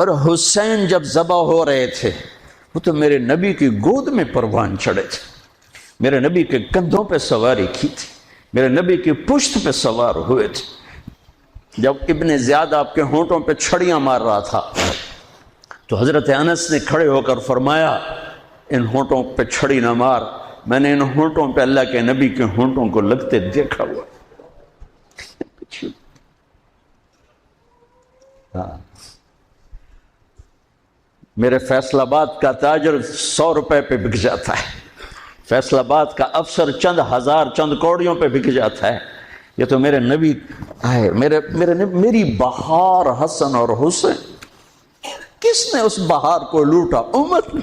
اور حسین جب ذبح ہو رہے تھے وہ تو میرے نبی کی گود میں پروان چڑھے تھے، میرے نبی کے کندھوں پہ سواری کی تھی، میرے نبی کی پشت پہ سوار ہوئے تھے۔ جب ابن زیاد آپ کے ہونٹوں پہ چھڑیاں مار رہا تھا تو حضرت انس نے کھڑے ہو کر فرمایا ان ہونٹوں پہ چھڑی نہ مار، میں نے ان ہونٹوں پہ اللہ کے نبی کے ہونٹوں کو لگتے دیکھا ہوا۔ میرے فیصل آباد کا تاجر 100 روپے پہ بک جاتا ہے، فیصل آباد کا افسر چند ہزار چند کوڑیوں پہ بک جاتا ہے، یہ تو میرے نبی ہے، میری بہار حسن اور حسین۔ کس نے اس بہار کو لوٹا؟ امت نے۔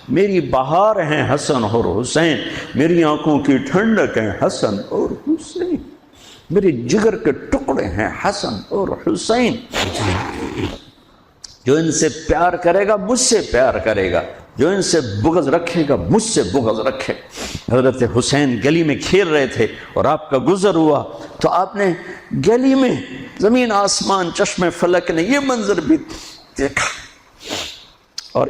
میری بہار ہیں حسن اور حسین، میری آنکھوں کی ٹھنڈک ہیں حسن اور حسین، میرے جگر کے ٹکڑے ہیں حسن اور حسین۔ جو ان سے پیار کرے گا مجھ سے پیار کرے گا، جو ان سے بغض رکھے گا مجھ سے بغض رکھے۔ حضرت حسین گلی میں کھیل رہے تھے اور آپ کا گزر ہوا تو آپ نے گلی میں زمین آسمان چشم فلک نے یہ منظر بھی دیکھا، اور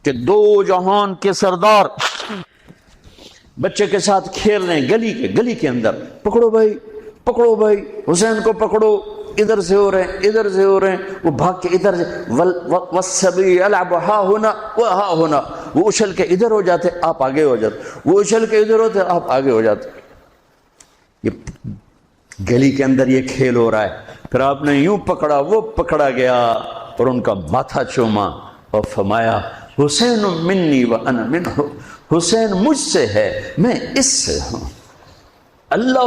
کہ دو جہان کے سردار بچے کے ساتھ کھیل رہے ہیں گلی کے اندر، پکڑو بھائی حسین کو پکڑو، ادھر سے ہو رہے ہیں ادھر سے ہو رہے ہیں، وہ بھاگ کے ادھر سے والسبی یلعب ہا ہونا و ہا ہونا، وہ اچھل کے ادھر ہو جاتے آپ آگے ہو جاتے، وہ اچھل کے ادھر ہوتے آپ آگے ہو جاتے۔ یہ گلی کے اندر یہ کھیل ہو رہا ہے، پھر آپ نے یوں پکڑا وہ پکڑا گیا اور ان کا ماتھا چوما اور فرمایا حسین منی و انا منہ، حسین مجھ سے ہے میں اس سے ہوں۔ اللہ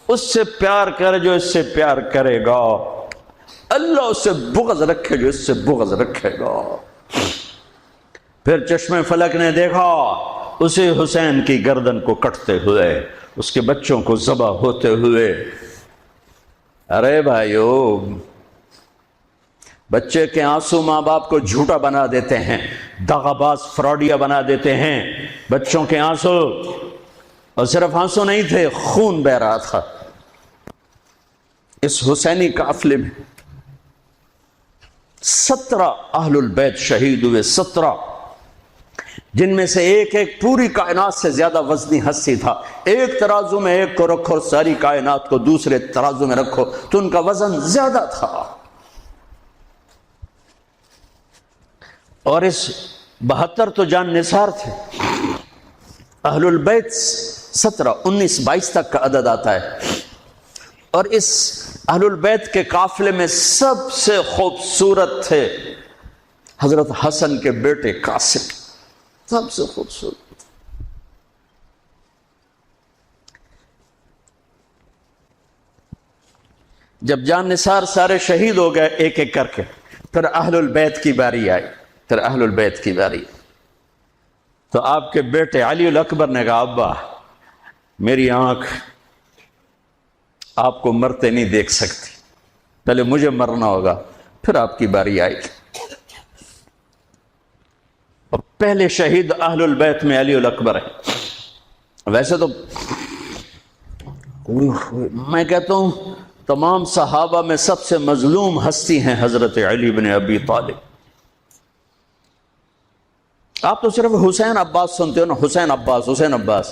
اس سے پیار کرے جو اس سے پیار کرے گا، اللہ اس سے بغض رکھے جو اس سے بغض رکھے گا۔ پھر چشم فلک نے دیکھا اسی حسین کی گردن کو کٹتے ہوئے، اس کے بچوں کو ذبح ہوتے ہوئے۔ ارے بھائیو، بچے کے آنسو ماں باپ کو جھوٹا بنا دیتے ہیں، دغا باز فراڈیا بنا دیتے ہیں۔ بچوں کے آنسو، اور صرف آنسو نہیں تھے، خون بہ رہا تھا۔ اس حسینی قافلے میں 17 اہل البیت شہید ہوئے، 17، جن میں سے ایک پوری کائنات سے زیادہ وزنی ہستی تھا۔ ایک ترازو میں ایک کو رکھو اور ساری کائنات کو دوسرے ترازو میں رکھو تو ان کا وزن زیادہ تھا۔ اور اس 72 تو جان نثار تھے۔ اہل البیت 17، 19، 22 تک کا عدد آتا ہے، اور اس اہل البیت کے قافلے میں سب سے خوبصورت تھے حضرت حسن کے بیٹے قاسم، سب سے خوبصورت۔ جب جان نثار سارے شہید ہو گئے ایک ایک کر کے، پھر اہل البیت کی باری آئی، تو آپ کے بیٹے علی الاکبر نے کہا ابا میری آنکھ آپ کو مرتے نہیں دیکھ سکتی، پہلے مجھے مرنا ہوگا پھر آپ کی باری آئے گی۔ اور پہلے شہید اہل البیت میں علی الاکبر ہے۔ ویسے تو میں کہتا ہوں تمام صحابہ میں سب سے مظلوم ہستی ہیں حضرت علی بن ابی طالب۔ آپ تو صرف حسین عباس سنتے ہو نا، حسین عباس۔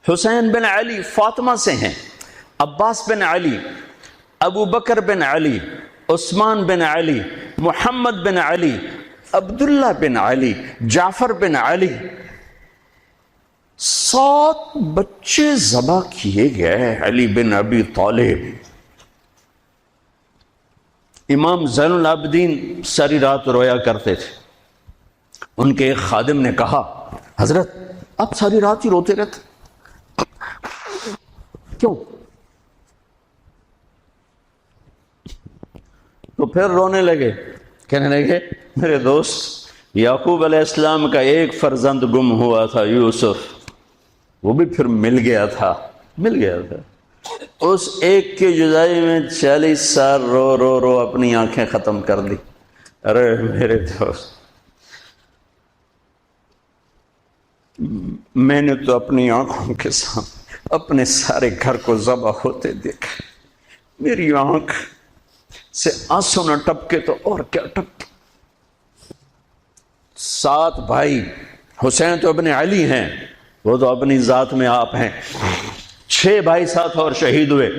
حسین بن علی فاطمہ سے ہیں، عباس بن علی، ابو بکر بن علی، عثمان بن علی، محمد بن علی، عبداللہ بن علی، جعفر بن علی، 7 بچے ذبح کیے گئے علی بن ابی طالب۔ امام زین العابدین ساری رات رویا کرتے تھے۔ ان کے ایک خادم نے کہا حضرت آپ ساری رات ہی روتے رہتے کیوں؟ تو پھر رونے لگے، کہنے لگے میرے دوست یعقوب علیہ السلام کا ایک فرزند گم ہوا تھا یوسف، وہ بھی پھر مل گیا تھا۔ اس ایک کی جدائی میں 40 سال رو اپنی آنکھیں ختم کر دی۔ ارے میرے دوست، میں نے تو اپنی آنکھوں کے سامنے اپنے سارے گھر کو ذبح ہوتے دیکھا، میری آنکھ سے آنسو نہ ٹپکے تو اور کیا ٹپکے۔ 7 بھائی، حسین تو ابن علی ہیں، وہ تو اپنی ذات میں آپ ہیں، 6 بھائی ساتھ اور شہید ہوئے۔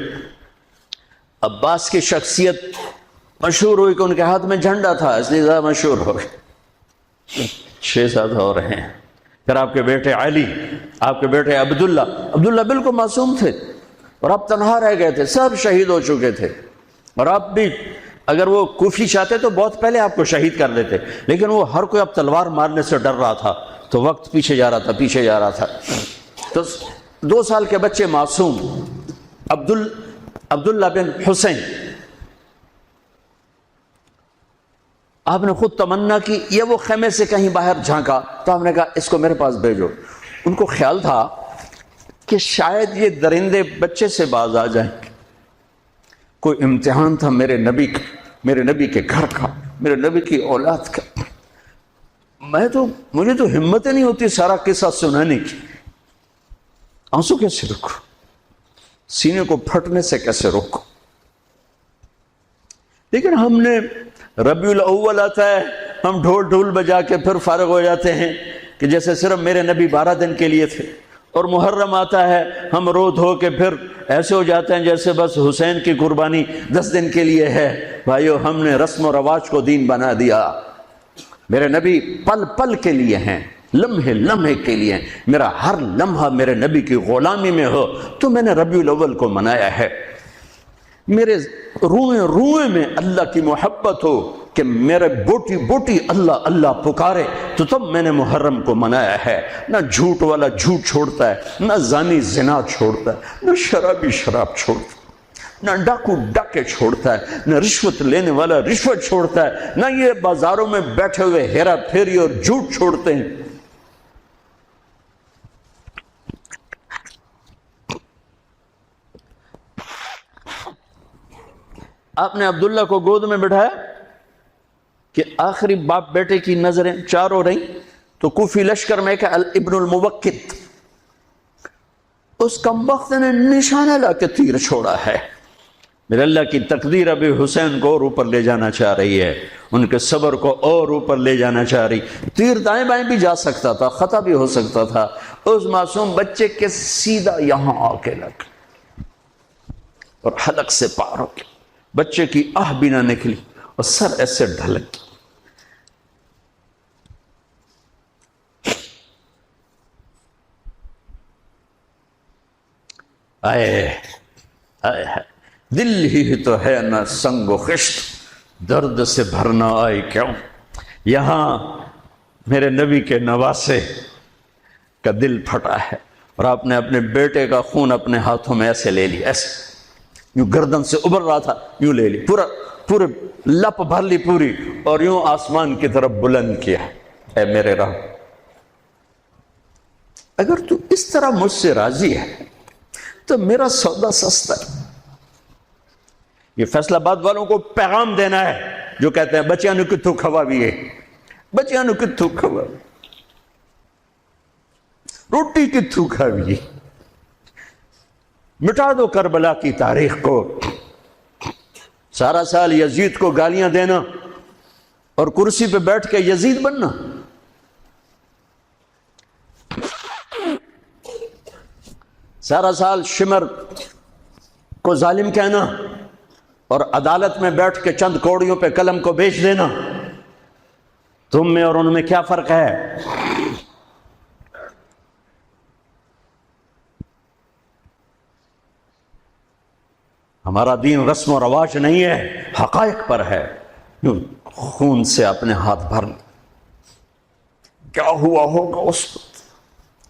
عباس کی شخصیت مشہور ہوئی کہ ان کے ہاتھ میں جھنڈا تھا، اس لیے زیادہ مشہور ہو گئے۔ 6-7 اور ہیں۔ پھر آپ کے بیٹے علی، آپ کے بیٹے عبداللہ بالکل معصوم تھے اور آپ تنہا رہ گئے تھے، سب شہید ہو چکے تھے، اور آپ بھی اگر وہ کوفی چاہتے تو بہت پہلے آپ کو شہید کر دیتے، لیکن وہ ہر کوئی اب تلوار مارنے سے ڈر رہا تھا، تو وقت پیچھے جا رہا تھا۔ تو 2 سال کے بچے معصوم عبداللہ بن حسین، آپ نے خود تمنا کی، یہ وہ خیمے سے کہیں باہر جھانکا تو آپ نے کہا اس کو میرے پاس بھیجو۔ ان کو خیال تھا کہ شاید یہ درندے بچے سے باز آ جائیں، کوئی امتحان تھا میرے نبی کا، میرے نبی کے گھر کا، میرے نبی کی اولاد کا۔ مجھے تو ہمت نہیں ہوتی سارا قصہ سنانے کی، آنسو کیسے روکو، سینے کو پھٹنے سے کیسے روکو۔ لیکن ہم نے ربیع الاول آتا ہے، ہم ڈھول بجا کے پھر فارغ ہو جاتے ہیں کہ جیسے صرف میرے نبی 12 دن کے لیے تھے، اور محرم آتا ہے، ہم رو دھو کے پھر ایسے ہو جاتے ہیں جیسے بس حسین کی قربانی 10 دن کے لیے ہے۔ بھائیو، ہم نے رسم و رواج کو دین بنا دیا۔ میرے نبی پل پل کے لیے ہیں، لمحے لمحے کے لیے ہیں، میرا ہر لمحہ میرے نبی کی غلامی میں ہو تو میں نے ربیع الاول کو منایا ہے۔ میرے روئیں روئیں میں اللہ کی محبت ہو کہ میرے بوٹی بوٹی اللہ اللہ پکارے تو تب میں نے محرم کو منایا ہے۔ نہ جھوٹ والا جھوٹ چھوڑتا ہے، نہ زانی زنا چھوڑتا ہے، نہ شرابی شراب چھوڑتا ہے، نہ ڈاکو ڈاکے چھوڑتا ہے، نہ رشوت لینے والا رشوت چھوڑتا ہے، نہ یہ بازاروں میں بیٹھے ہوئے ہیرا پھیری اور جھوٹ چھوڑتے ہیں۔ آپ نے عبداللہ کو گود میں بٹھایا کہ آخری باپ بیٹے کی نظریں 4 ہو رہی، تو کوفی لشکر میں کہ ابن الموقت، اس کمبخت نے نشانہ لا کے تیر چھوڑا ہے۔ میرے اللہ کی تقدیر ابھی حسین کو اور اوپر لے جانا چاہ رہی ہے، ان کے صبر کو اور اوپر لے جانا چاہ رہی۔ تیر دائیں بائیں بھی جا سکتا تھا، خطا بھی ہو سکتا تھا، اس معصوم بچے کے سیدھا یہاں آ کے لگ اور حلق سے پار ہو گیا، بچے کی آہ بھی نہ نکلی اور سر ایسے ڈھلک۔ دل ہی تو ہے نہ سنگ و خشت، درد سے بھرنا آئے کیوں۔ یہاں میرے نبی کے نواسے کا دل پھٹا ہے، اور آپ نے اپنے بیٹے کا خون اپنے ہاتھوں میں ایسے لے لیا، ایسے یوں گردن سے ابھر رہا تھا، یوں لے لی، پورے لپ بھر لی پوری، اور یوں آسمان کی طرف بلند کیا۔ اے میرے رب، اگر تو اس طرح مجھ سے راضی ہے تو میرا سودا سستا ہے۔ یہ فیصلہ آباد والوں کو پیغام دینا ہے جو کہتے ہیں بچیاں نو کتھوں کھوا بھی ہے، بچیاں نو کتھوں کھوا، روٹی کتھوں کھاوی، مٹا دو کربلا کی تاریخ کو۔ سارا سال یزید کو گالیاں دینا اور کرسی پہ بیٹھ کے یزید بننا، سارا سال شمر کو ظالم کہنا اور عدالت میں بیٹھ کے چند کوڑیوں پہ قلم کو بیچ دینا، تم میں اور ان میں کیا فرق ہے؟ ہمارا دین رسم و رواج نہیں ہے، حقائق پر ہے۔ خون سے اپنے ہاتھ بھر کیا ہوا ہوگا اس وقت؟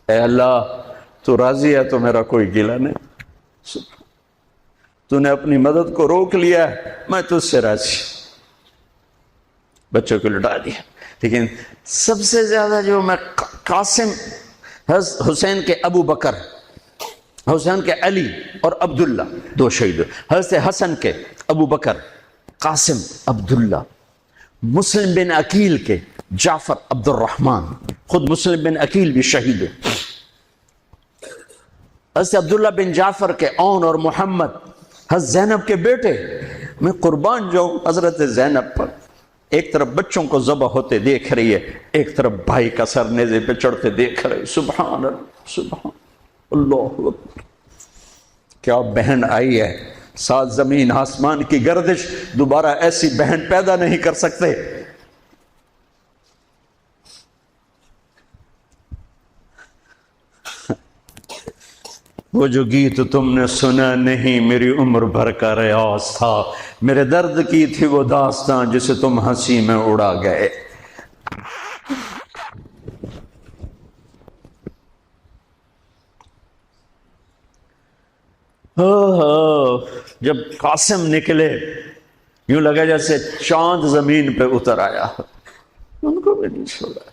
اے اللہ، تو راضی ہے تو میرا کوئی گلہ نہیں، تو نے اپنی مدد کو روک لیا ہے، میں تجھ سے راضی۔ بچوں کو لٹا دیا، لیکن سب سے زیادہ جو میں قاسم، حسین کے ابو بکر، حسین کے علی اور عبداللہ 2 شہید، حضرت حسن کے ابو بکر، قاسم، عبداللہ، مسلم بن عقیل کے جعفر، عبد الرحمن، خود مسلم بن عقیل بھی شہید ہے۔ حضرت عبداللہ بن جعفر کے اون اور محمد حضرت زینب کے بیٹے، میں قربان جاؤں حضرت زینب پر، ایک طرف بچوں کو ذبح ہوتے دیکھ رہی ہے، ایک طرف بھائی کا سر نیزے پہ چڑھتے دیکھ رہے، سبحان اللہ، سبحان اللہ اکبر۔ کیا بہن آئی ہے، ساتھ زمین آسمان کی گردش دوبارہ ایسی بہن پیدا نہیں کر سکتے۔ وہ جو گیت تم نے سنا نہیں میری عمر بھر کا ریاض تھا، میرے درد کی تھی وہ داستاں جسے تم ہنسی میں اڑا گئے۔ جب قاسم نکلے یوں لگا جیسے چاند زمین پہ اتر آیا، ان کو بھی نہیں چھوڑا۔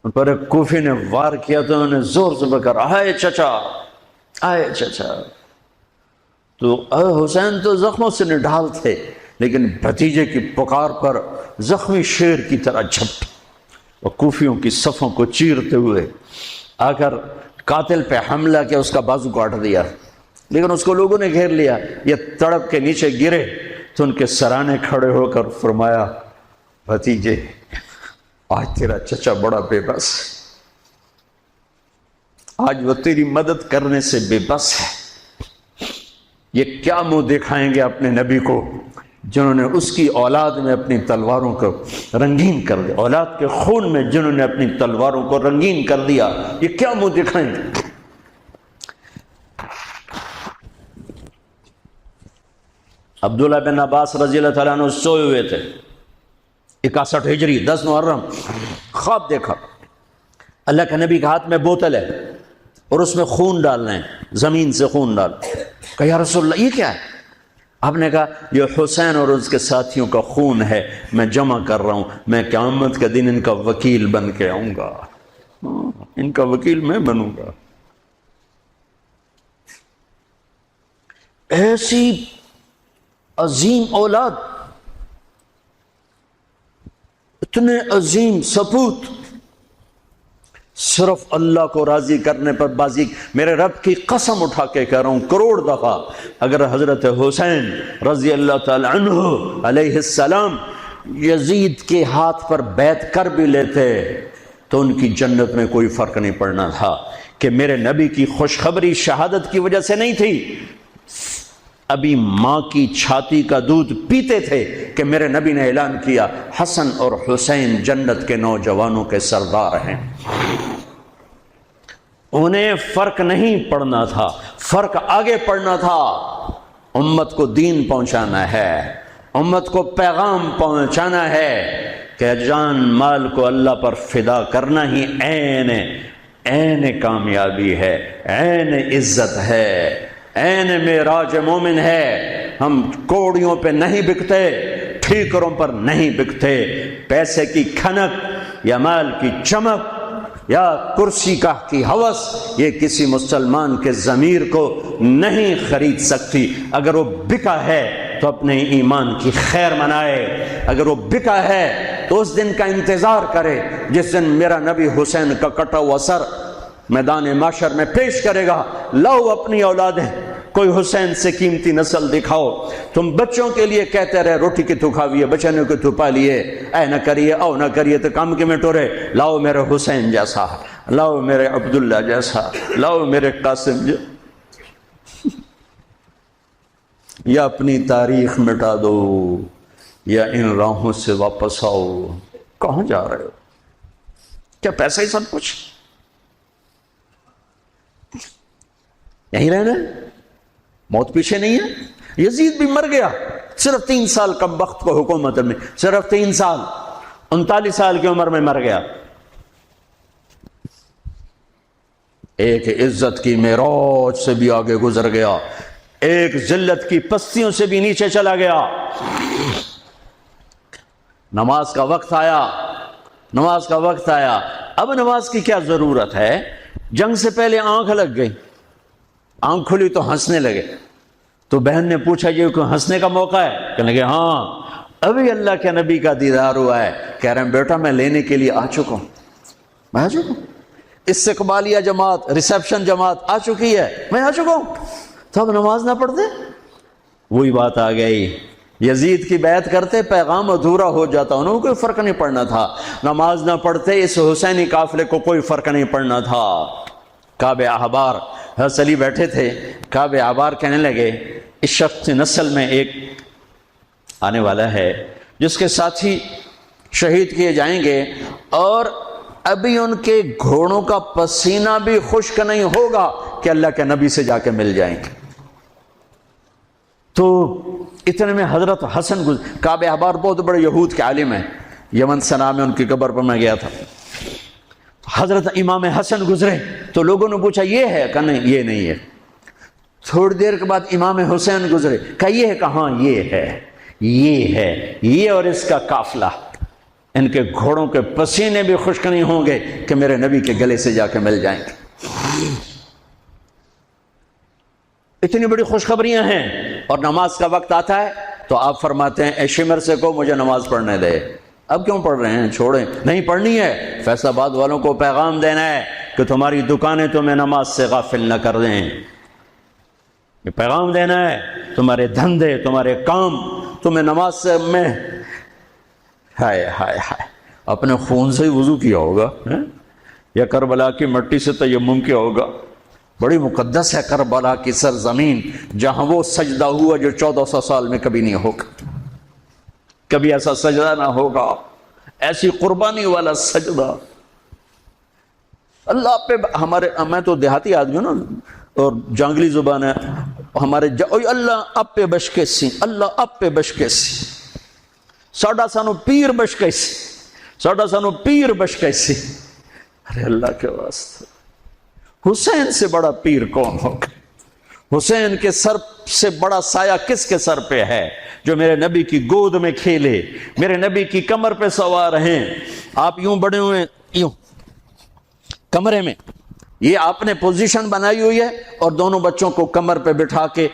ان پر ایک کوفی نے وار کیا تو انہوں نے زور سے بکر، آئے چچا، آئے چچا۔ تو حسین تو زخموں سے نڈھال تھے، لیکن بھتیجے کی پکار پر زخمی شیر کی طرح جھپٹ اور کوفیوں کی صفوں کو چیرتے ہوئے آ کر قاتل پہ حملہ کیا، اس کا بازو کاٹ دیا، لیکن اس کو لوگوں نے گھیر لیا۔ یہ تڑپ کے نیچے گرے تو ان کے سرانے کھڑے ہو کر فرمایا، بھتیجے آج تیرا چچا بڑا بے بس، آج وہ تیری مدد کرنے سے بے بس ہے۔ یہ کیا منہ دکھائیں گے اپنے نبی کو جنہوں نے اس کی اولاد میں اپنی تلواروں کو رنگین کر دیا، اولاد کے خون میں جنہوں نے اپنی تلواروں کو رنگین کر دیا، یہ کیا منہ دکھائیں گے؟ عبداللہ بن عباس رضی اللہ تعالیٰ عنہ سوئے ہوئے تھے، 61 ہجری 10 محرم، خواب دیکھا اللہ کے نبی کے ہاتھ میں بوتل ہے اور اس میں خون ڈالنا ہے، زمین سے خون ڈال۔ کہا یا رسول اللہ یہ کیا ہے؟ آپ نے کہا یہ حسین اور اس کے ساتھیوں کا خون ہے، میں جمع کر رہا ہوں، میں قیامت کے دن ان کا وکیل بن کے آؤں گا، ان کا وکیل میں بنوں گا۔ ایسی عظیم اولاد، اتنے عظیم سپوت، صرف اللہ کو راضی کرنے پر بازی۔ میرے رب کی قسم اٹھا کے کہہ رہا ہوں، کروڑ دفعہ اگر حضرت حسین رضی اللہ تعالی عنہ علیہ السلام یزید کے ہاتھ پر بیعت کر بھی لیتے تو ان کی جنت میں کوئی فرق نہیں پڑنا تھا، کہ میرے نبی کی خوشخبری شہادت کی وجہ سے نہیں تھی، ابھی ماں کی چھاتی کا دودھ پیتے تھے کہ میرے نبی نے اعلان کیا حسن اور حسین جنت کے نوجوانوں کے سردار ہیں۔ انہیں فرق نہیں پڑنا تھا، فرق آگے پڑنا تھا۔ امت کو دین پہنچانا ہے، امت کو پیغام پہنچانا ہے کہ جان مال کو اللہ پر فدا کرنا ہی عین کامیابی ہے، عین عزت ہے، عین معراج مومن ہے۔ ہم کوڑیوں پہ نہیں بکتے، ٹھیکروں پر نہیں بکتے، پیسے کی کھنک یا مال کی چمک یا کرسی کا کی ہوس یہ کسی مسلمان کے ضمیر کو نہیں خرید سکتی۔ اگر وہ بکا ہے تو اپنے ایمان کی خیر منائے، اگر وہ بکا ہے تو اس دن کا انتظار کرے جس دن میرا نبی حسین کا کٹا ہوا سر میدان محشر میں پیش کرے گا۔ لاؤ اپنی اولادیں، کوئی حسین سے قیمتی نسل دکھاؤ۔ تم بچوں کے لیے کہتے رہے روٹی کی تو کھاویے، بچنوں کو تو پالیے، اے نہ کریے او نہ کریے تو کام کے میں ٹورے۔ لاؤ میرے حسین جیسا، لاؤ میرے عبداللہ جیسا، لاؤ میرے قاسم جیسا۔ یا اپنی تاریخ مٹا دو یا ان راہوں سے واپس آؤ۔ کہاں جا رہے ہو؟ کیا پیسہ ہی سب کچھ؟ یہیں رہنا ہے؟ موت پیچھے نہیں ہے؟ یزید بھی مر گیا، صرف 3 سال کم وقت کو حکومت میں، صرف 3 سال، 39 سال کی عمر میں مر گیا۔ ایک عزت کی معراج سے بھی آگے گزر گیا، ایک ذلت کی پستیوں سے بھی نیچے چلا گیا۔ نماز کا وقت آیا، نماز کا وقت آیا۔ اب نماز کی کیا ضرورت ہے؟ جنگ سے پہلے آنکھ لگ گئی، آنکھ کھلی تو ہنسنے لگے۔ تو بہن نے پوچھا یہ کوئی ہنسنے کا موقع ہے؟ کہنے لگے ہاں، ابھی اللہ کے نبی کا دیدار ہوا ہے۔ کہہ رہے ہیں بیٹا میں لینے کے لیے آ چکا ہوں، میں آ چکا ہوں۔ استقبالیہ جماعت، ریسیپشن جماعت آ چکی ہے، میں آ چکا ہوں، تو اب نماز نہ پڑھتے؟ وہی بات آ گئی، یزید کی بیعت کرتے پیغام ادھورا ہو جاتا، انہوں کو کوئی فرق نہیں پڑنا تھا، نماز نہ پڑھتے اس حسینی قافلے کو کوئی فرق نہیں پڑنا تھا۔ کعب احبار، حضرت علی بیٹھے تھے، کعب احبار کہنے لگے اس شخص نسل میں ایک آنے والا ہے جس کے ساتھی شہید کیے جائیں گے، اور ابھی ان کے گھوڑوں کا پسینہ بھی خشک نہیں ہوگا کہ اللہ کے نبی سے جا کے مل جائیں گے۔ تو اتنے میں حضرت حسن کعب احبار بہت بڑے یہود کے عالم ہیں، یمن سنا میں ان کی قبر پر میں گیا تھا، حضرت امام حسن گزرے تو لوگوں نے پوچھا یہ ہے؟ کہا نہیں یہ نہیں ہے۔ تھوڑی دیر کے بعد امام حسین گزرے، کہا یہ ہے؟ کہاں یہ ہے، یہ ہے، یہ اور اس کا قافلہ، ان کے گھوڑوں کے پسینے بھی خشک نہیں ہوں گے کہ میرے نبی کے گلے سے جا کے مل جائیں گے۔ اتنی بڑی خوشخبریاں ہیں، اور نماز کا وقت آتا ہے تو آپ فرماتے ہیں اے شمر سے کو مجھے نماز پڑھنے دے۔ اب کیوں پڑھ رہے ہیں؟ چھوڑیں، نہیں پڑھنی ہے۔ فیصل آباد والوں کو پیغام دینا ہے کہ تمہاری دکانیں تمہیں نماز سے غافل نہ کر دیں، یہ پیغام دینا ہے، تمہارے دھندے، تمہارے کام تمہیں نماز سے میں ہائے ہائے ہائے اپنے خون سے ہی وضو کیا ہوگا یا کربلا کی مٹی سے تیمم کیا ہوگا۔ بڑی مقدس ہے کربلا کی سرزمین، جہاں وہ سجدہ ہوا جو 1400 سال میں کبھی نہیں ہوگا، کبھی ایسا سجدہ نہ ہوگا، ایسی قربانی والا سجدہ۔ اللہ پہ ہمارے، میں تو دیہاتی آدمی ہوں نا اور جانگلی زبان ہے ہمارے، اللہ آپ پہ بشکے سی، اللہ آپ پہ بشکے سی، ساڈا سانو پیر بشکے سی، ساڈا سانو پیر بشکے سی۔ ارے اللہ کے واسطے، حسین سے بڑا پیر کون ہوگا؟ حسین کے سر سے بڑا سایہ کس کے سر پہ ہے جو میرے نبی کی گود میں کھیلے، میرے نبی کی کمر پہ سوار ہیں۔ آپ یوں بڑے ہوئے، یوں کمرے میں، یہ آپ نے پوزیشن بنائی ہوئی ہے، اور دونوں بچوں کو کمر پہ بٹھا کے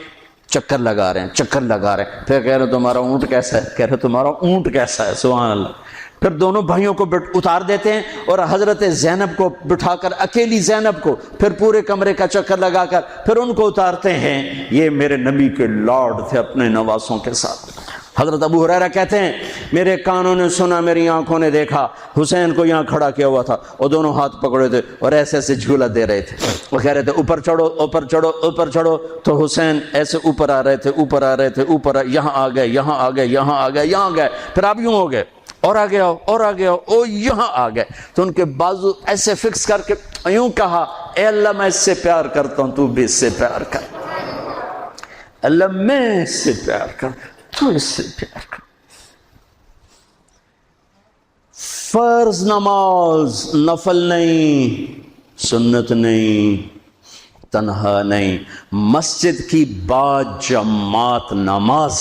چکر لگا رہے ہیں، چکر لگا رہے ہیں۔ پھر کہہ رہے تمہارا اونٹ کیسا ہے، کہہ رہے تمہارا اونٹ کیسا ہے، سبحان اللہ۔ پھر دونوں بھائیوں کو اتار دیتے ہیں، اور حضرت زینب کو بٹھا کر، اکیلی زینب کو، پھر پورے کمرے کا چکر لگا کر پھر ان کو اتارتے ہیں۔ یہ میرے نبی کے لاڈ تھے اپنے نواسوں کے ساتھ۔ حضرت ابو ہریرہ کہتے ہیں میرے کانوں نے سنا، میری آنکھوں نے دیکھا، حسین کو یہاں کھڑا کیا ہوا تھا اور دونوں ہاتھ پکڑے تھے اور ایسے ایسے جھولا دے رہے تھے، وہ کہہ رہے تھے اوپر چڑھو اوپر چڑھو اوپر چڑھو، تو حسین ایسے اوپر آ رہے تھے، اوپر آ رہے تھے، اوپر یہاں آ گئے، یہاں آ گئے، یہاں آ گئے، یہاں گئے، پھر آپ یوں ہو گئے اور آگے آؤ اور آگے آؤ، او یہاں آ گئے، تو ان کے بازو ایسے فکس کر کے یوں کہا اے اللہ میں اس سے پیار کرتا ہوں، تو بھی اس سے پیار کر، اللہ میں اس سے پیار کرتا ہوں، تو اس سے پیار کر۔ فرض نماز نفل نہیں، سنت نہیں، تنہا نہیں، مسجد کی با جماعت نماز۔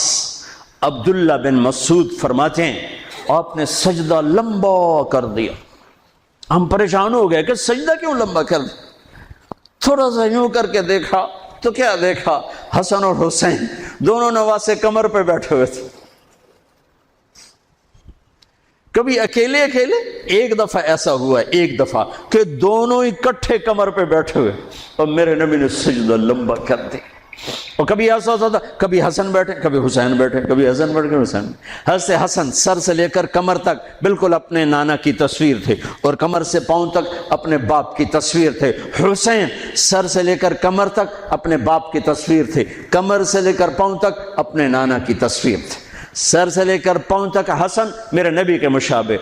عبداللہ بن مسعود فرماتے ہیں آپ نے سجدہ لمبا کر دیا، ہم پریشان ہو گئے کہ سجدہ کیوں لمبا کر دیا؟ تھوڑا سا یوں کر کے دیکھا تو کیا دیکھا؟ حسن اور حسین دونوں نواسے کمر پہ بیٹھے ہوئے تھے۔ کبھی اکیلے اکیلے، ایک دفعہ ایسا ہوا ہے، ایک دفعہ کہ دونوں اکٹھے کمر پہ بیٹھے ہوئے اور میرے نبی نے سجدہ لمبا کر دیا۔ اور کبھی ایسا ہوتا تھا، کبھی حسن بیٹھے کبھی حسین بیٹھے، کبھی حسن بیٹھے کبھی حسین۔ حضرت حسن سر سے لے کر کمر تک بالکل اپنے نانا کی تصویر تھے، اور کمر سے پاؤں تک اپنے باپ کی تصویر تھے۔ حسین سر سے لے کر کمر تک اپنے باپ کی تصویر تھے، کمر سے لے کر پاؤں تک اپنے نانا کی تصویر تھے۔ سر سے لے کر پاؤں تک حسن میرے نبی کے مشابہ،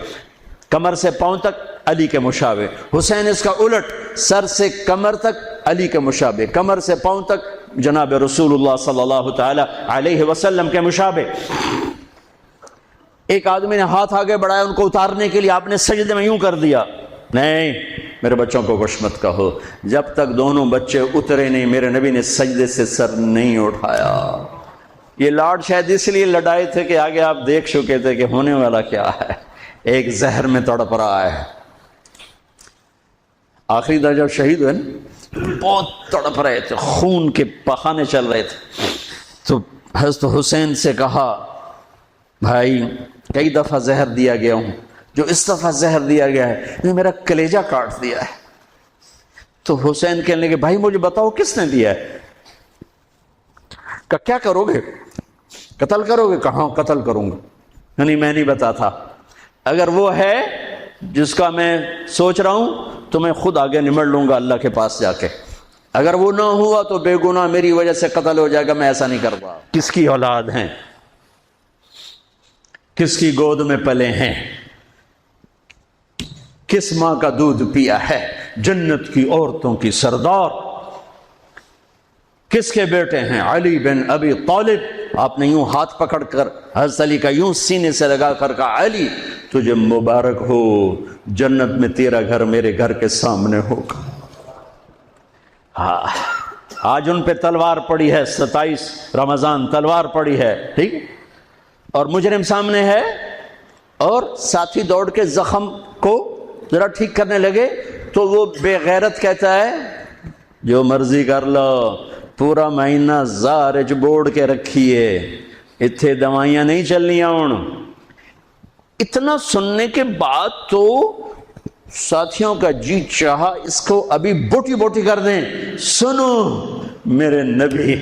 کمر سے پاؤں تک علی کے مشابہ۔ حسین اس کا الٹ، سر سے کمر تک علی کے مشابہ، کمر سے پاؤں تک جناب رسول اللہ صلی اللہ تعالی علیہ وسلم کے مشابہ۔ ایک آدمی نے ہاتھ آگے بڑھایا ان کو اتارنے کے لیے، آپ نے سجدے میں یوں کر دیا، نہیں میرے بچوں کو کچھ مت کہو، جب تک دونوں بچے اترے نہیں میرے نبی نے سجدے سے سر نہیں اٹھایا۔ یہ لاڈ شاید اس لیے لڑائے تھے کہ آگے آپ دیکھ چکے تھے کہ ہونے والا کیا ہے، ایک زہر میں تڑپ رہا ہے۔ آخری دن جب شہید ہوئے بہت تڑپ رہے تھے، خون کے بہانے چل رہے تھے، تو حضرت حسین سے کہا بھائی کئی دفعہ زہر دیا گیا ہوں، جو اس دفعہ زہر دیا گیا ہے یہ میرا کلیجہ کاٹ دیا ہے، تو حسین کہنے لگے بھائی مجھے بتاؤ کس نے دیا ہے؟ کہ کیا کرو گے؟ قتل کرو گے؟ کہاں قتل کروں گا، نہیں میں نہیں بتاتا، اگر وہ ہے جس کا میں سوچ رہا ہوں تو میں خود آگے نمٹ لوں گا اللہ کے پاس جا کے، اگر وہ نہ ہوا تو بے گناہ میری وجہ سے قتل ہو جائے گا، میں ایسا نہیں کرتا۔ کس کی اولاد ہیں، کس کی گود میں پلے ہیں، کس ماں کا دودھ پیا ہے، جنت کی عورتوں کی سردار، کس کے بیٹے ہیں؟ علی بن ابی طالب۔ آپ نے یوں ہاتھ پکڑ کر حضرت علی کا یوں سینے سے لگا کر کہا علی تجھے مبارک ہو، جنت میں تیرا گھر میرے گھر کے سامنے ہوگا۔ آج ان پہ تلوار پڑی ہے، 27 رمضان تلوار پڑی ہے، ٹھیک، اور مجرم سامنے ہے، اور ساتھی دوڑ کے زخم کو ذرا ٹھیک کرنے لگے تو وہ بے غیرت کہتا ہے جو مرضی کر لو، پورا مہینہ زارج بوڑ کے رکھیے، اتھے دوائیاں نہیں چلنیاں ہوں۔ اتنا سننے کے بعد تو ساتھیوں کا جی چاہا اس کو ابھی بوٹی بوٹی کر دیں۔ سنو میرے نبی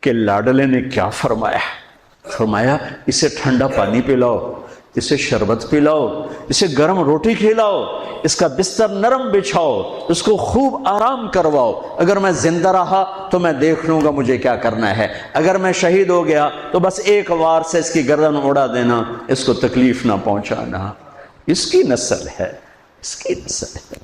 کے لاڈلے نے کیا فرمایا، فرمایا اسے ٹھنڈا پانی پلاؤ، اسے شربت پلاؤ، اسے گرم روٹی کھلاؤ، اس کا بستر نرم بچھاؤ، اس کو خوب آرام کرواؤ، اگر میں زندہ رہا تو میں دیکھ لوں گا مجھے کیا کرنا ہے، اگر میں شہید ہو گیا تو بس ایک وار سے اس کی گردن اڑا دینا، اس کو تکلیف نہ پہنچانا۔ اس کی نسل ہے، اس کی نسل ہے۔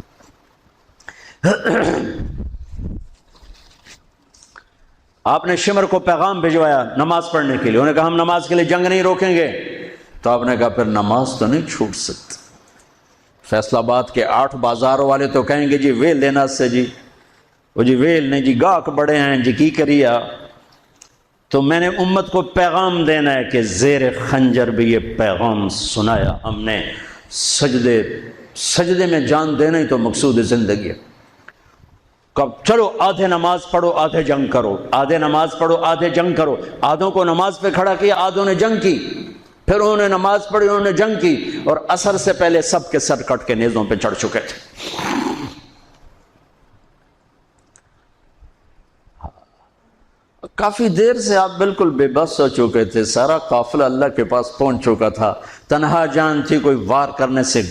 آپ نے شمر کو پیغام بھجوایا نماز پڑھنے کے لیے، انہوں نے کہا ہم نماز کے لیے جنگ نہیں روکیں گے، تو آپ نے کہا پھر نماز تو نہیں چھوٹ سکتی۔ فیصل آباد کے 8 بازاروں والے تو کہیں گے جی ویل لینا سے جی، وہ جی ویل نہیں جی، گاہک بڑے ہیں جی کی کریا۔ تو میں نے امت کو پیغام دینا ہے کہ زیر خنجر بھی یہ پیغام سنایا ہم نے، سجدے میں جان دینا ہی تو مقصود زندگی ہے۔ کب چلو آدھے نماز پڑھو آدھے جنگ کرو، آدھے نماز پڑھو آدھے جنگ کرو۔ آدھوں کو نماز پہ کھڑا کیا، آدھوں نے جنگ کی، پھر انہوں نے نماز پڑھی انہوں نے جنگ کی، اور عصر سے پہلے سب کے سر کٹ کے نیزوں پہ چڑھ چکے تھے۔ کافی دیر سے آپ بالکل بے بس ہو چکے تھے، سارا قافلہ اللہ کے پاس پہنچ چکا تھا، تنہا جان تھی، کوئی وار کرنے سے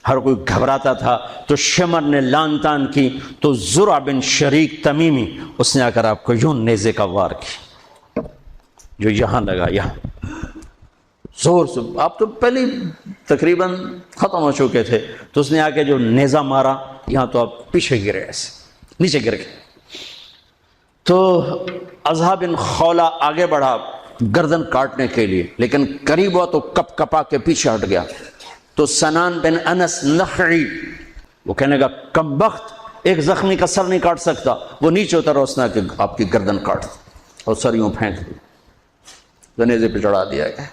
ہر کوئی گھبراتا تھا۔ تو شمر نے لان تان کی تو زرع بن شریک تمیمی اس نے آ کر آپ کو یوں نیزے کا وار کی، جو یہاں لگا، یہاں زور سے۔ آپ تو پہلے تقریباً ختم ہو چکے تھے، تو اس نے آ کے جو نیزہ مارا یہاں، تو آپ پیچھے گرے، ایسے نیچے گر گئے۔ تو اضحیٰ بن خولہ آگے بڑھا گردن کاٹنے کے لیے، لیکن قریب ہوا تو کپ کپا کے پیچھے ہٹ گیا۔ تو سنان بن انس نخعی وہ کہنے لگا کم بخت، ایک زخمی کا سر نہیں کاٹ سکتا، وہ نیچے اترا، اس نے کہ آپ کی گردن کاٹ اور سر یوں پھینک دی، نیزے پہ چڑھا دیا گیا۔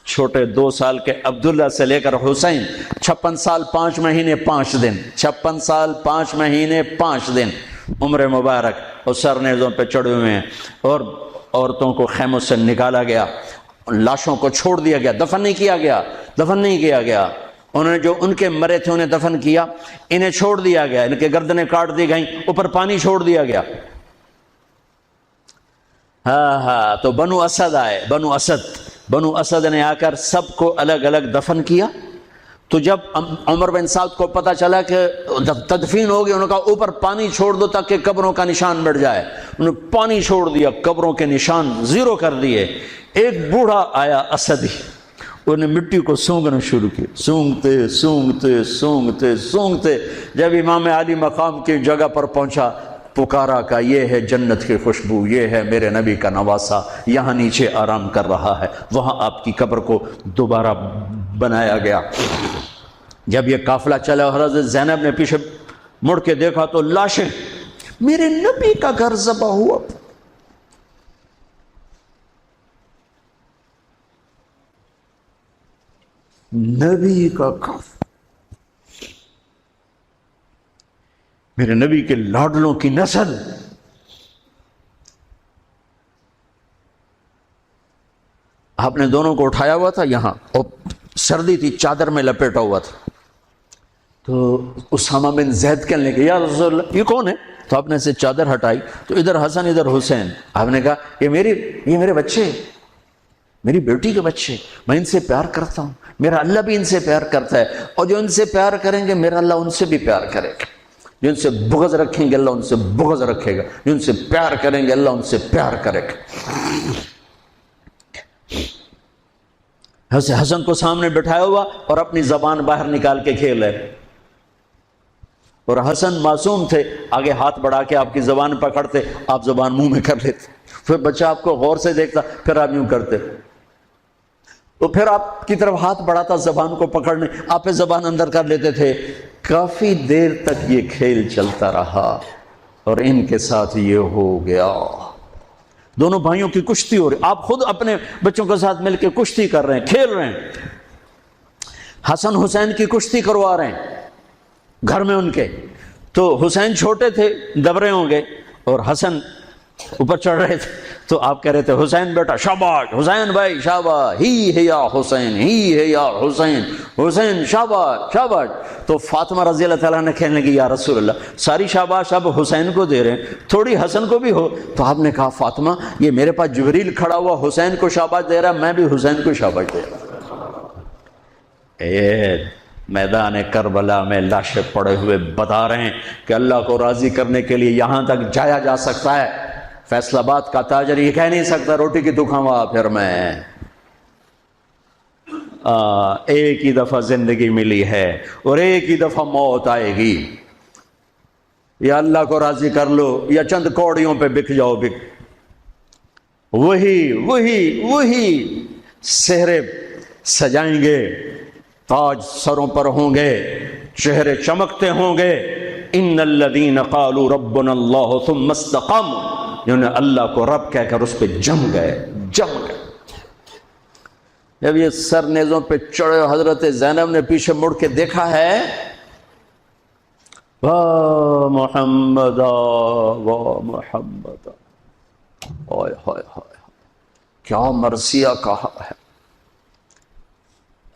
چھوٹے 2 سال کے عبداللہ سے لے کر حسین 56 سال 5 مہینے 5 دن، 56 سال 5 مہینے 5 دن عمر مبارک، اور سر نیزوں پہ چڑھے ہوئے ہیں، اور عورتوں کو خیموں سے نکالا گیا، لاشوں کو چھوڑ دیا گیا، دفن نہیں کیا گیا، دفن نہیں کیا گیا۔ انہوں نے جو ان کے مرے تھے انہیں دفن کیا، انہیں چھوڑ دیا گیا، ان کے گردنیں کاٹ دی گئیں، اوپر پانی چھوڑ دیا گیا۔ ہاں تو بنو اسد آئے، بنو اسد نے آ کر سب کو الگ الگ دفن کیا۔ تو جب عمر بن سعد کو پتا چلا کہ تدفین ہو گئی، انہوں نے کہا اوپر پانی چھوڑ دو تاکہ قبروں کا نشان مٹ جائے۔ انہوں نے پانی چھوڑ دیا، قبروں کے نشان زیرو کر دیے۔ ایک بوڑھا آیا اسدی، انہوں نے مٹی کو سونگنا شروع کیا، سونگتے سونگتے سونگتے سونگتے جب امام علی مقام کی جگہ پر پہنچا، پکارا کا یہ ہے جنت کی خوشبو، یہ ہے میرے نبی کا نواسا، یہاں نیچے آرام کر رہا ہے۔ وہاں آپ کی قبر کو دوبارہ بنایا گیا۔ جب یہ قافلہ چلا، حضرت زینب نے پیچھے مڑ کے دیکھا تو لاشیں، میرے نبی کا گھر ذبح ہوا، نبی کا گھر، میرے نبی کے لاڈلوں کی نسل۔ آپ نے دونوں کو اٹھایا ہوا تھا یہاں، اور سردی تھی، چادر میں لپیٹا ہوا تھا، تو اسامہ بن زید کہنے لگے یا رسول اللہ یہ کون ہے؟ تو آپ نے سے چادر ہٹائی تو ادھر حسن ادھر حسین. آپ نے کہا یہ میرے بچے، میری بیٹی کے بچے، میں ان سے پیار کرتا ہوں، میرا اللہ بھی ان سے پیار کرتا ہے، اور جو ان سے پیار کریں گے میرا اللہ ان سے بھی پیار کرے گا. جو ان سے بغض رکھیں گے اللہ ان سے بغض رکھے گا، جو ان سے پیار کریں گے اللہ ان سے پیار کرے گا. حسن کو سامنے بٹھایا ہوا اور اپنی زبان باہر نکال کے کھیل ہے. اور حسن معصوم تھے، آگے ہاتھ بڑھا کے آپ کی زبان پکڑتے، آپ زبان منہ میں کر لیتے، پھر بچہ آپ کو غور سے دیکھتا، پھر آپ یوں کرتے، تو پھر آپ کی طرف ہاتھ بڑھاتا زبان کو پکڑنے، آپ پہ زبان اندر کر لیتے تھے. کافی دیر تک یہ کھیل چلتا رہا اور ان کے ساتھ یہ ہو گیا. دونوں بھائیوں کی کشتی ہو رہی، آپ خود اپنے بچوں کے ساتھ مل کے کشتی کر رہے ہیں، کھیل رہے ہیں. حسن حسین کی کشتی کروا رہے ہیں گھر میں ان کے. تو حسین چھوٹے تھے، دبرے ہوں گے، اور حسن اوپر چڑھ رہے تھے. تو آپ کہہ رہے تھے حسین بیٹا شاباش، حسین بھائی شاباش، ہی ہے یا حسین، ہی ہے یا حسین، حسین شاباش شاباش. تو فاطمہ رضی اللہ تعالیٰ نے کہنے لگی یا رسول اللہ ساری شاباش اب حسین کو دے رہے ہیں، تھوڑی حسن کو بھی ہو. تو آپ نے کہا فاطمہ یہ میرے پاس جبریل کھڑا ہوا حسین کو شاباش دے رہا، میں بھی حسین کو شاباش دے رہا. میدان کربلا میں لاشیں پڑے ہوئے بتا رہے ہیں کہ اللہ کو راضی کرنے کے لیے یہاں تک جایا جا سکتا ہے. فیصل آباد کا تاجر یہ کہہ نہیں سکتا روٹی کی تو کھاؤں پھر میں. ایک ہی دفعہ زندگی ملی ہے اور ایک ہی دفعہ موت آئے گی. یا اللہ کو راضی کر لو یا چند کوڑیوں پہ بک جاؤ. وہی سہرے سجائیں گے، تاج سروں پر ہوں گے، چہرے چمکتے ہوں گے. ان الذین قالوا ربنا اللہ ثم استقاموا، جنہوں نے اللہ کو رب کہہ کر اس پہ جم گئے. جب یہ سر نیزوں پہ چڑھے حضرت زینب نے پیچھے مڑ کے دیکھا ہے، واہ محمد واہ محمد، ہائے ہائے ہائے کیا مرثیہ کہا ہے.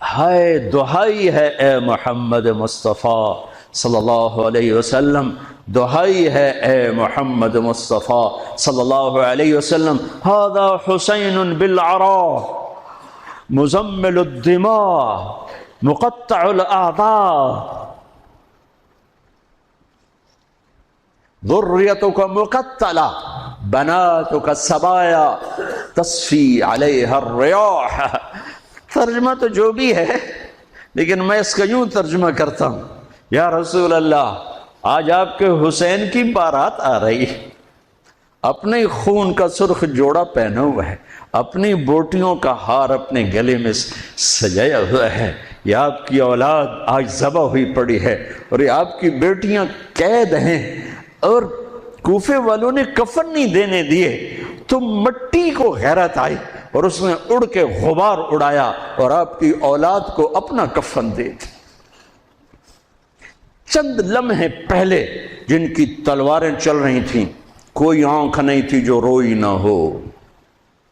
ہائے دہائی ہے اے محمد مصطفیٰ صلی اللہ علیہ وسلم، دہائی ہے اے محمد مصطفیٰ صلی اللہ علیہ وسلم. ھذا حسین بالعراء مزمل الدماء مقطع الاعضاء ذریتک مقتلہ بناتک سبایا تصفی علیہا الریاح. ترجمہ تو جو بھی ہے لیکن میں اس کا یوں ترجمہ کرتا ہوں، یا رسول اللہ آج آپ کے حسین کی بارات آ رہی ہے، اپنے خون کا سرخ جوڑا پہنا ہوا ہے، اپنی بوٹیوں کا ہار اپنے گلے میں سجایا ہوا ہے. یہ آپ کی اولاد آج ذبح ہوئی پڑی ہے اور یہ آپ کی بیٹیاں قید ہیں، اور کوفے والوں نے کفن نہیں دینے دیے. تو مٹی کو غیرت آئی اور اس نے اڑ کے غبار اڑایا اور آپ کی اولاد کو اپنا کفن دے دی. چند لمحے پہلے جن کی تلواریں چل رہی تھیں، کوئی آنکھ نہیں تھی جو روئی نہ ہو.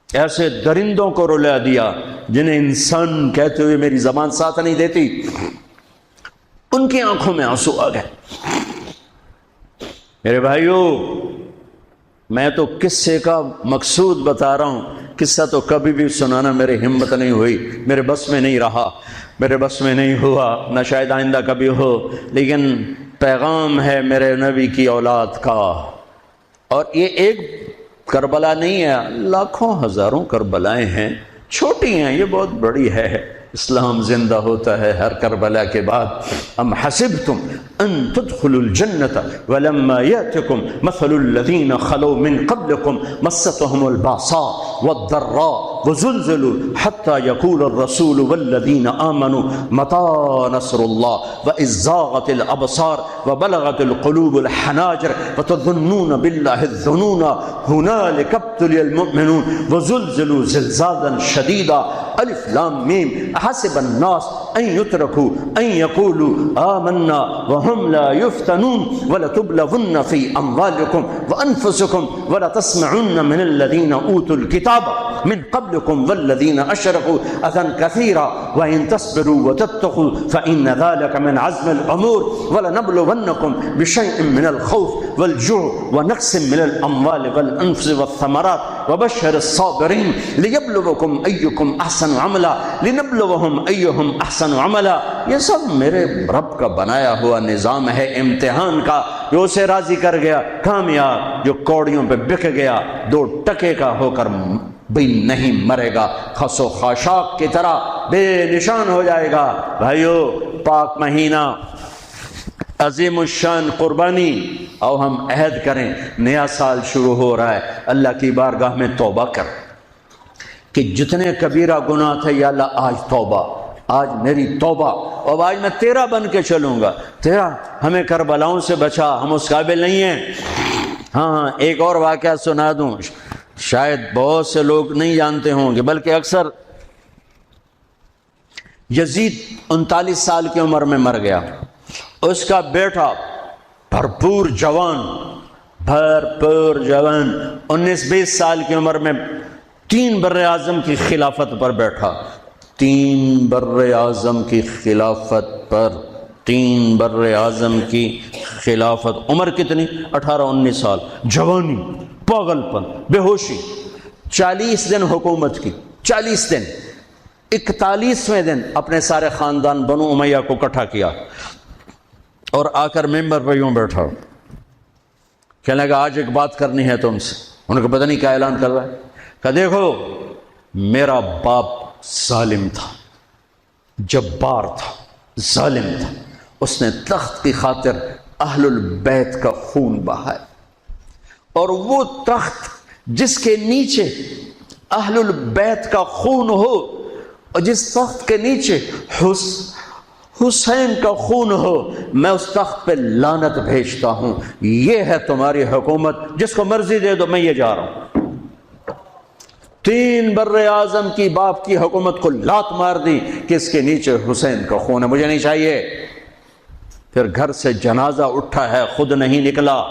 ایسے درندوں کو رلا دیا جنہیں انسان کہتے ہوئے میری زبان ساتھ نہیں دیتی، ان کی آنکھوں میں آنسو آ گئے. میرے بھائیو میں تو قصے کا مقصود بتا رہا ہوں، قصہ تو کبھی بھی سنانا میری ہمت نہیں ہوئی، میرے بس میں نہیں رہا، میرے بس میں نہیں ہوا، نہ شاید آئندہ کبھی ہو. لیکن پیغام ہے میرے نبی کی اولاد کا، اور یہ ایک کربلا نہیں ہے، لاکھوں ہزاروں کربلائیں ہیں. چھوٹی ہیں، یہ بہت بڑی ہے. اسلام زندہ ہوتا ہے ہر کربلا کے بعد. ام حسبتم ان تدخلوا الجنة ولما يأتكم مثل الذين خلوا من قبلكم مستهم البأساء والضراء وزلزلوا حتى يقول الرسول والذين آمنوا متى نصر الله وإذ زاغت الأبصار وبلغت القلوب الحناجر وتظنون بالله الظنون هنالك ابتلي المؤمنون وزلزلوا زلزالا شديدا. الف لام میم. حسب الناس ان يتركوا ان يقولوا آمنا وهم لا يفتنون ولتبلغن في اموالكم وانفسكم ولتسمعن من الذين اوتوا الكتاب من قبلكم والذين اشركوا اذى كثيرا وان تصبروا وتتقوا فان ذلك من عزم الامور ولنبلونكم بشيء من الخوف والجوع ونقص من الاموال والانفس والثمرات وبشر الصابرين ليبلوكم ايكم احسن عملا لنبلوهم ايهم احسن عملا. یہ سب میرے رب کا بنایا ہوا نظام ہے امتحان کا. جو اسے راضی کر گیا کامیاب، جو کوڑیوں پہ بک گیا 2 ٹکے کا ہو کر بھی نہیں مرے گا، خس و خاشاک کی طرح بے نشان ہو جائے گا. بھائیو، پاک مہینہ، عظیم الشان قربانی، او ہم عہد کریں، نیا سال شروع ہو رہا ہے، اللہ کی بارگاہ میں توبہ کر کہ جتنے کبیرہ گناہ تھے یا اللہ آج توبہ، آج میری توبہ، اور آج میں تیرا بن کے چلوں گا. تیرا ہمیں کربلاؤں سے بچا، ہم اس قابل نہیں ہیں. ہاں ایک اور واقعہ سنا دوں، شاید بہت سے لوگ نہیں جانتے ہوں گے، بلکہ اکثر. یزید 39 سال کی عمر میں مر گیا. اس کا بیٹا بھرپور جوان 19-20 سال کی عمر میں 3 بر اعظم کی خلافت پر بیٹھا. 3 بر اعظم کی خلافت پر، 3 بر اعظم کی خلافت. عمر کتنی؟ 18-19 سال. جوانی، پاگل پن، بے ہوشی. 40 دن حکومت کی، 40 دن. 41ویں دن اپنے سارے خاندان بنو امیہ کو اکٹھا کیا اور آ کر ممبر پہ یوں بیٹھا، کہنے لگا آج ایک بات کرنی ہے تم سے. انہوں نے کہا پتہ نہیں کیا اعلان کر رہا ہے. کہا دیکھو، میرا باپ ظالم تھا، جبار تھا، ظالم تھا. اس نے تخت کی خاطر اہل البیت کا خون بہایا، اور وہ تخت جس کے نیچے اہل البیت کا خون ہو، اور جس تخت کے نیچے حسین کا خون ہو، میں اس تخت پہ لعنت بھیجتا ہوں. یہ ہے تمہاری حکومت، جس کو مرضی دے دو، میں یہ جا رہا ہوں. 3 بر اعظم کی باپ کی حکومت کو لات مار دی کہ اس کے نیچے حسین کا خون ہے، مجھے نہیں چاہیے. پھر گھر سے جنازہ اٹھا ہے، خود نہیں نکلا.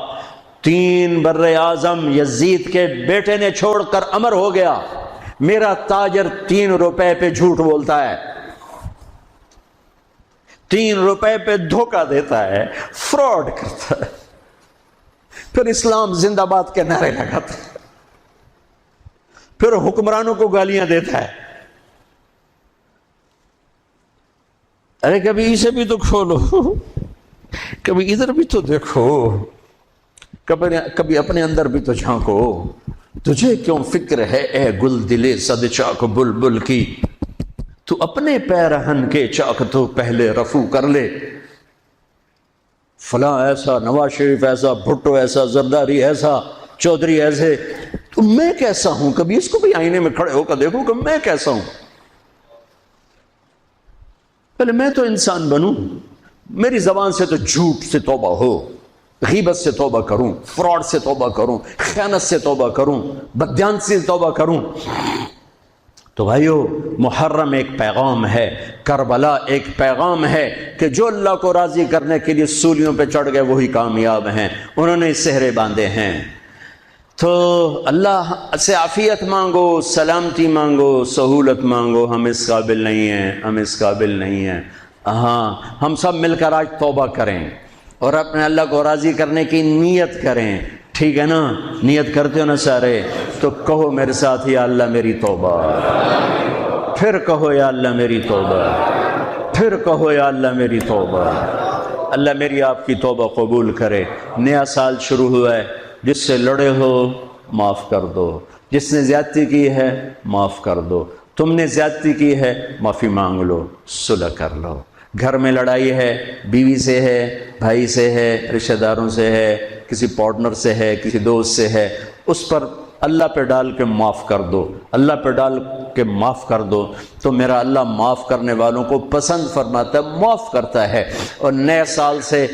3 بر اعظم یزید کے بیٹے نے چھوڑ کر امر ہو گیا. میرا تاجر 3 روپے پہ جھوٹ بولتا ہے، 3 روپے پہ دھوکہ دیتا ہے، فراڈ کرتا ہے، پھر اسلام زندہ باد کے نعرے لگاتا ہے، پھر حکمرانوں کو گالیاں دیتا ہے. ارے کبھی اسے بھی تو کھولو، کبھی ادھر بھی تو دیکھو، کبھی اپنے اندر بھی تو جھانکو. تجھے کیوں فکر ہے اے گل دلے صد چاک بلبل کی، تو اپنے پیرہن کے چاک تو پہلے رفو کر لے. فلاں ایسا، نواز شریف ایسا، بھٹو ایسا، زرداری ایسا، چودھری ایسے، تو میں کیسا ہوں؟ کبھی اس کو بھی آئینے میں کھڑے ہو کر دیکھو کہ میں کیسا ہوں. پہلے میں تو انسان بنوں. میری زبان سے تو جھوٹ سے توبہ ہو، غیبت سے توبہ کروں، فراڈ سے توبہ کروں، خیانت سے توبہ کروں، بددیانتی سے توبہ کروں. تو بھائیو، محرم ایک پیغام ہے، کربلا ایک پیغام ہے کہ جو اللہ کو راضی کرنے کے لیے سولیوں پہ چڑھ گئے وہی کامیاب ہیں. انہوں نے سہرے باندھے ہیں. تو اللہ سے عافیت مانگو، سلامتی مانگو، سہولت مانگو. ہم اس قابل نہیں ہیں، ہم اس قابل نہیں ہیں. ہاں، ہم سب مل کر آج توبہ کریں اور اپنے اللہ کو راضی کرنے کی نیت کریں. ٹھیک ہے نا؟ نیت کرتے ہو نا سارے؟ تو کہو میرے ساتھ، یا اللہ میری توبہ. پھر کہو یا اللہ میری توبہ. پھر کہو یا اللہ میری توبہ. اللہ میری آپ کی توبہ قبول کرے. نیا سال شروع ہوا ہے، جس سے لڑے ہو معاف کر دو، جس نے زیادتی کی ہے معاف کر دو. تم نے زیادتی کی ہے، معافی مانگ لو، صلح کر لو. گھر میں لڑائی ہے، بیوی سے ہے، بھائی سے ہے، رشتہ داروں سے ہے، کسی پارٹنر سے ہے، کسی دوست سے ہے، اس پر اللہ پہ ڈال کے معاف کر دو. اللہ پہ ڈال کے معاف کر دو تو میرا اللہ معاف کرنے والوں کو پسند فرماتا ہے، معاف کرتا ہے. اور نئے سال سے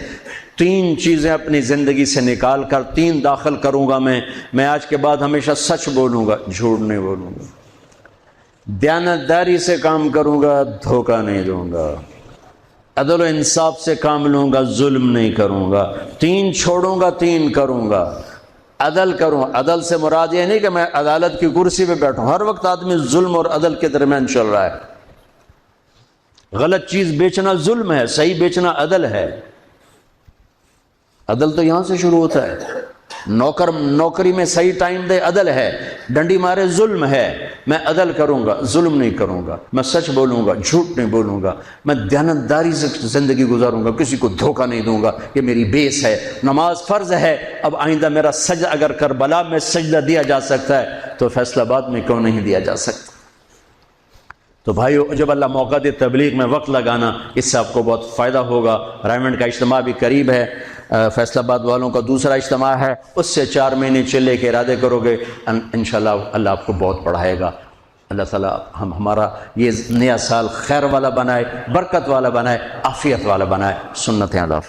3 چیزیں اپنی زندگی سے نکال کر 3 داخل کروں گا. میں آج کے بعد ہمیشہ سچ بولوں گا، جھوٹ نہیں بولوں گا. دیانتداری سے کام کروں گا، دھوکہ نہیں دوں گا، عدل و انصاف سے کام لوں گا، ظلم نہیں کروں گا، 3 چھوڑوں گا 3 کروں گا، عدل کروں۔ عدل سے مراد یہ نہیں کہ میں عدالت کی کرسی پہ بیٹھوں، ہر وقت آدمی ظلم اور عدل کے درمیان چل رہا ہے۔ غلط چیز بیچنا ظلم ہے، صحیح بیچنا عدل ہے۔ عدل تو یہاں سے شروع ہوتا ہے۔ نوکری میں صحیح ٹائم دے، عدل ہے۔ ڈنڈی مارے، ظلم ہے۔ میں عدل کروں گا، ظلم نہیں کروں گا، میں سچ بولوں گا، جھوٹ نہیں بولوں گا، میں دیانتداری سے زندگی گزاروں گا، کسی کو دھوکہ نہیں دوں گا۔ یہ میری بیس ہے۔ نماز فرض ہے، اب آئندہ میرا سجدہ اگر کربلا میں سجدہ دیا جا سکتا ہے تو فیصل آباد میں کیوں نہیں دیا جا سکتا؟ تو بھائیو، جب اللہ موقع دے تبلیغ میں وقت لگانا، اس سے آپ کو بہت فائدہ ہوگا۔ رائمنڈ کا اجتماع بھی قریب ہے، فیصل آباد والوں کا دوسرا اجتماع ہے، اس سے 4 مہینے چلے کے ارادے کرو گے، انشاءاللہ اللہ آپ کو بہت پڑھائے گا۔ اللہ تعالیٰ ہمارا یہ نیا سال خیر والا بنائے، برکت والا بنائے، عافیت والا بنائے۔ سنت علی